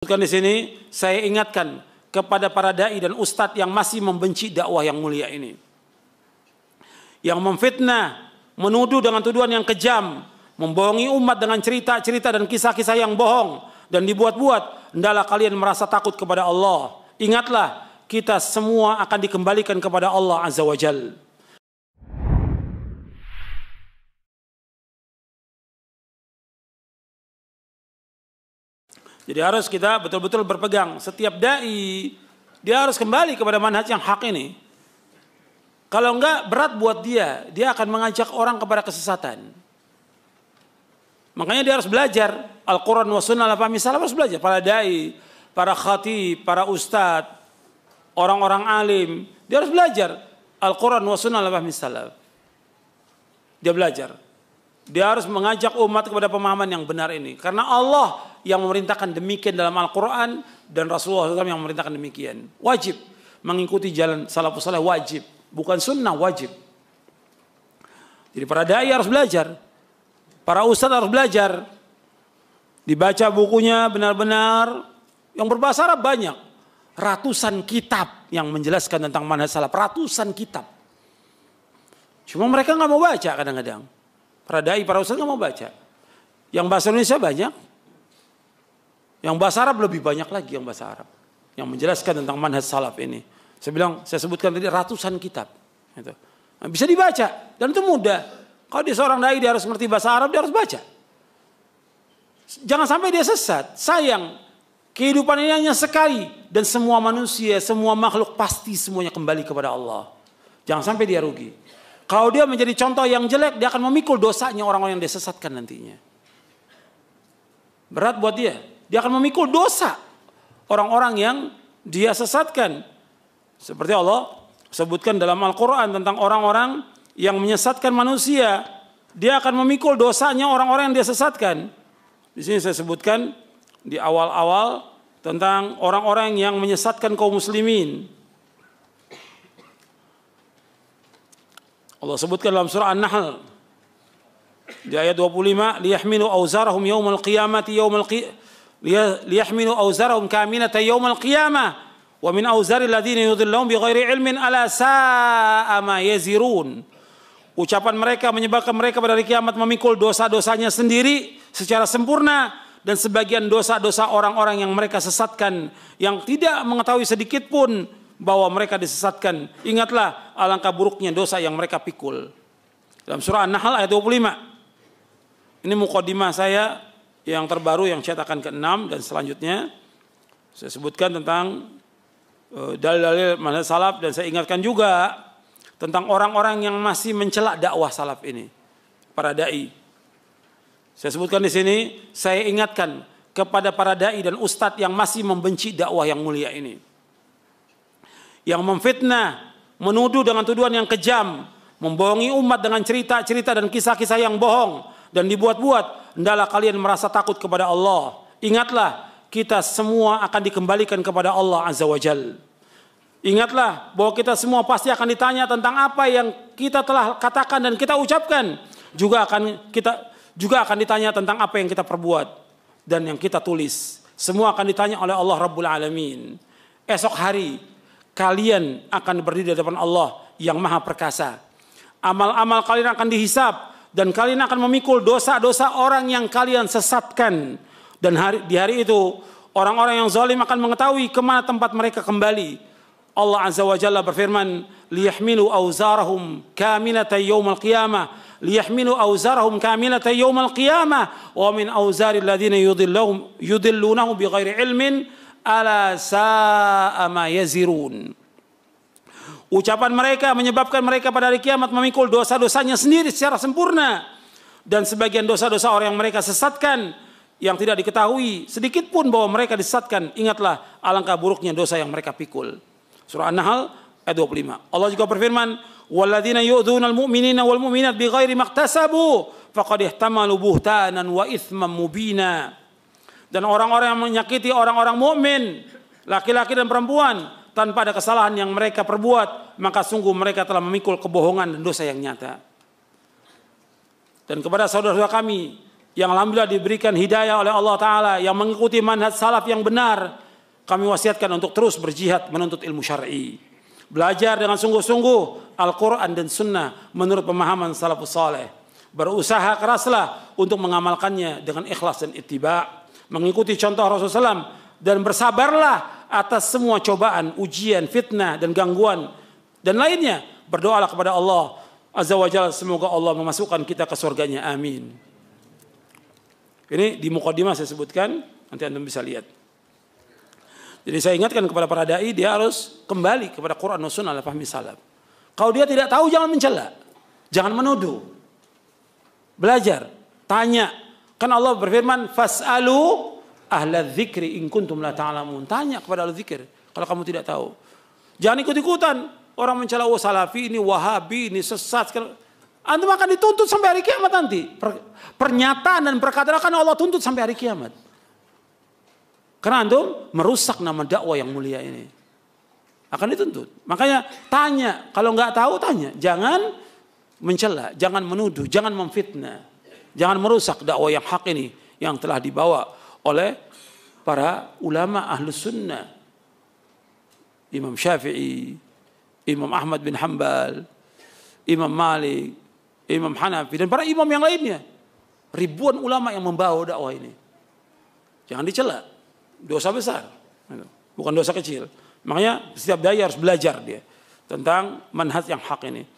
Di sini saya ingatkan kepada para dai dan ustadz yang masih membenci dakwah yang mulia ini, yang memfitnah, menuduh dengan tuduhan yang kejam, membohongi umat dengan cerita-cerita dan kisah-kisah yang bohong dan dibuat-buat. Hendaklah kalian merasa takut kepada Allah. Ingatlah, kita semua akan dikembalikan kepada Allah Azza wa Jalla. Jadi harus kita betul-betul berpegang. Setiap dai, dia harus kembali kepada manhaj yang hak ini. Kalau enggak, berat buat dia. Dia akan mengajak orang kepada kesesatan. Makanya dia harus belajar Al-Quran wa Sunnah ala fahmi salaf, harus belajar. Para dai, para khatib, para ustadz, orang-orang alim, dia harus belajar Al-Quran wa Sunnah ala fahmi salaf. Dia belajar. Dia harus mengajak umat kepada pemahaman yang benar ini. Karena Allah yang memerintahkan demikian dalam Al-Quran dan Rasulullah SAW yang memerintahkan demikian. Wajib mengikuti jalan salafus saleh, wajib. Bukan sunnah, wajib. Jadi para dai harus belajar. Para ustadz harus belajar. Dibaca bukunya benar-benar. Yang berbahasa Arab banyak. Ratusan kitab yang menjelaskan tentang manhaj salaf. Ratusan kitab. Cuma mereka nggak mau baca kadang-kadang. Para dai, para ustadz nggak mau baca. Yang bahasa Indonesia banyak. Yang bahasa Arab lebih banyak lagi yang bahasa Arab. Yang menjelaskan tentang manhaj salaf ini. Saya sebutkan tadi ratusan kitab. Gitu. Nah, bisa dibaca. Dan itu mudah. Kalau dia seorang dai, dia harus ngerti bahasa Arab, dia harus baca. Jangan sampai dia sesat. Sayang. Kehidupan ini hanya sekali. Dan semua manusia, semua makhluk pasti semuanya kembali kepada Allah. Jangan sampai dia rugi. Kalau dia menjadi contoh yang jelek, dia akan memikul dosanya orang-orang yang dia sesatkan nantinya. Berat buat dia. Dia akan memikul dosa orang-orang yang dia sesatkan. Seperti Allah sebutkan dalam Al-Quran tentang orang-orang yang menyesatkan manusia. Dia akan memikul dosanya orang-orang yang dia sesatkan. Di sini saya sebutkan di awal-awal tentang orang-orang yang menyesatkan kaum muslimin. Allah sebutkan dalam surah An-Nahl di ayat 25, liyahmilu awzarahum yawmal qiyamati liyahmilu awzarahum kaminata yawmal qiyamah wa min awzari alladhina yudhillahum bighairi ilmin ala sa'a ma yazirun. Ucapan mereka menyebabkan mereka pada hari kiamat memikul dosa-dosanya sendiri secara sempurna dan sebagian dosa-dosa orang-orang yang mereka sesatkan yang tidak mengetahui sedikit pun bahwa mereka disesatkan. Ingatlah alangkah buruknya dosa yang mereka pikul. Dalam surah An-Nahl ayat 25. Ini mukadimah saya yang terbaru yang cetakan ke-6 dan selanjutnya saya sebutkan tentang dalil-dalil manhaj salaf dan saya ingatkan juga tentang orang-orang yang masih mencela dakwah salaf ini, para dai. Saya sebutkan di sini, saya ingatkan kepada para dai dan ustadz yang masih membenci dakwah yang mulia ini, yang memfitnah, menuduh dengan tuduhan yang kejam, membohongi umat dengan cerita-cerita dan kisah-kisah yang bohong dan dibuat-buat. Hendaklah kalian merasa takut kepada Allah. Ingatlah, kita semua akan dikembalikan kepada Allah Azza wa Jalla. Ingatlah bahwa kita semua pasti akan ditanya tentang apa yang kita telah katakan dan kita ucapkan. Juga akan ditanya tentang apa yang kita perbuat dan yang kita tulis. Semua akan ditanya oleh Allah Rabbul Alamin. Esok hari kalian akan berdiri di depan Allah yang Maha Perkasa. Amal-amal kalian akan dihisab dan kalian akan memikul dosa-dosa orang yang kalian sesatkan. Dan di hari itu orang-orang yang zalim akan mengetahui kemana tempat mereka kembali. Allah Azza wa Jalla berfirman, liyahmilu awzarahum kamilatan yawmal qiyamah, liyahmilu awzarahum kamilatan yawmal qiyamah wa min awzaril ladzina yudillunahum bighairi ilmin ala sa'a ma yazirun. Ucapan mereka menyebabkan mereka pada hari kiamat memikul dosa-dosanya sendiri secara sempurna. Dan sebagian dosa-dosa orang yang mereka sesatkan yang tidak diketahui sedikit pun bahwa mereka disesatkan. Ingatlah alangkah buruknya dosa yang mereka pikul. Surah An-Nahl ayat 25. Allah juga berfirman, walladzina yu'dzunal mu'minina wal mu'minat bighairi maktasabu faqad ihtamalu buhtanan wa itsman mubina. Dan orang-orang yang menyakiti orang-orang mukmin, laki-laki dan perempuan, tanpa ada kesalahan yang mereka perbuat, maka sungguh mereka telah memikul kebohongan dan dosa yang nyata. Dan kepada saudara-saudara kami yang alhamdulillah diberikan hidayah oleh Allah Ta'ala, yang mengikuti manhaj salaf yang benar, kami wasiatkan untuk terus berjihad menuntut ilmu syar'i. Belajar dengan sungguh-sungguh Al-Quran dan Sunnah menurut pemahaman salafus saleh. Berusaha keraslah untuk mengamalkannya dengan ikhlas dan ittiba'. Mengikuti contoh Rasulullah SAW. Dan bersabarlah atas semua cobaan, ujian, fitnah, dan gangguan. Dan lainnya. Berdoalah kepada Allah Azza wa Jalla, semoga Allah memasukkan kita ke surganya. Amin. Ini di muqaddimah saya sebutkan. Nanti Anda bisa lihat. Jadi saya ingatkan kepada para da'i, dia harus kembali kepada Quran dan Sunnah ala fahmi salaf. Kalau dia tidak tahu, jangan mencela, jangan menuduh. Belajar, tanya. Kan Allah berfirman, fas'alu ahla dzikri in kuntum la ta'lamun. Tanya kepada ahli dzikir kalau kamu tidak tahu. Jangan ikut-ikutan orang mencela, oh salafi ini, wahabi ini, sesat. Antum akan dituntut sampai hari kiamat nanti. Pernyataan dan perkataan akan Allah tuntut sampai hari kiamat. Karena antum merusak nama dakwah yang mulia ini. Akan dituntut. Makanya tanya. Kalau nggak tahu tanya. Jangan mencela. Jangan menuduh. Jangan memfitnah. Jangan merusak dakwah yang hak ini. Yang telah dibawa oleh para ulama ahlus sunnah. Imam Syafi'i. Imam Ahmad bin Hanbal. Imam Malik. Imam Hanafi. Dan para imam yang lainnya. Ribuan ulama yang membawa dakwah ini. Jangan dicela. Dosa besar, bukan dosa kecil. Makanya setiap dai harus belajar dia tentang manhaj yang hak ini.